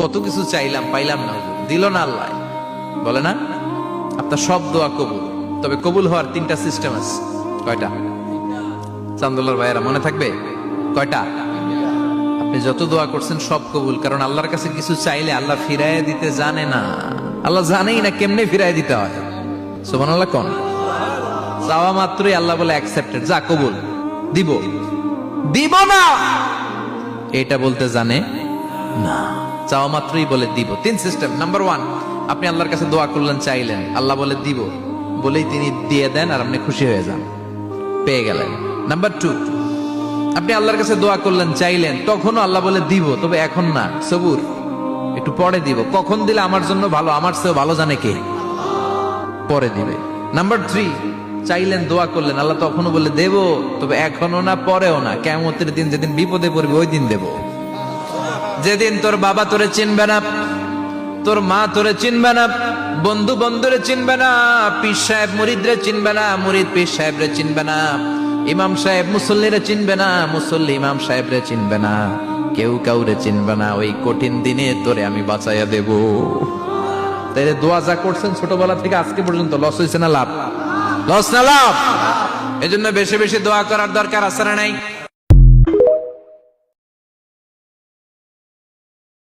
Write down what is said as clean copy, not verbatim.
কত কিছু চাইলাম, পাইলাম না, দিল না আল্লাহ। বলে না আপনার সব দোয়া কবুল, তবে কবুল হওয়ার 3টা সিস্টেম আছে। কয়টা? চান্দুল্লাহর ভাইয়েরা মনে থাকবে কয়টা? আপনি যত দোয়া করছেন সব কবুল, কারণ আল্লাহর কাছে কিছু চাইলে আল্লাহ ফিরাইয়া দিতে জানে না। আল্লাহ জানেই না কেমনে ফিরাইয়া দিতে হয়। সুবহানাল্লাহ কোন? চাওয়া মাত্রই আল্লাহ বলে অ্যাকসেপ্টেড, যা কবুল, দিব দিব না এটা বলতে জানে না, চাওয়া মাত্রই বলে দিব। 3 সিস্টেম। নাম্বার 1, আপনি আল্লাহর কাছে দোয়া করলেন, চাইলেন, আল্লাহ বলে দিব, বলেই তিনি দিয়ে দেন আর আপনি খুশি হয়ে যান, পেয়ে গেলেন। নাম্বার 2, আপনি আল্লাহর কাছে দোয়া করলেন, চাইলেন, তখনও আল্লাহ বলে দিব, তবে এখন না, সবুর, একটু পরে দিব। কখন দিলে আমার জন্য ভালো, আমার চেয়ে ভালো জানে কে, পরে দিবে। নাম্বার 3, চাইলেন, দোয়া করলেন, আল্লাহ তখনও বলে দেব, তবে এখনো না, পরেও না, কিয়ামতের দিন যেদিন বিপদে পড়বে ওই দিন দেব। যেদিন তোর বাবা তোরে চিনবে না, তোর মা তোরে চিনবে না, বন্ধু বন্ধুরে চিনবে না, পীর সাহেব মুরিদরে চিনবে না, মুরিদ পীর সাহেবরে চিনবে না, ইমাম সাহেব মুসল্লিরে চিনবে না, মুসল্লি ইমাম সাহেবরে চিনবে না, কেউ কাউরে চিনবে না। ওই কঠিন দিনে তোরে আমি বাঁচাইয়া দেব। তাই দোয়া যা করছেন ছোটবেলা থেকে আজকে পর্যন্ত, লস হয়েছে না লাভ? লস না লাভ? এজন্য বেশি বেশি দোয়া করার দরকার আছে না নাই?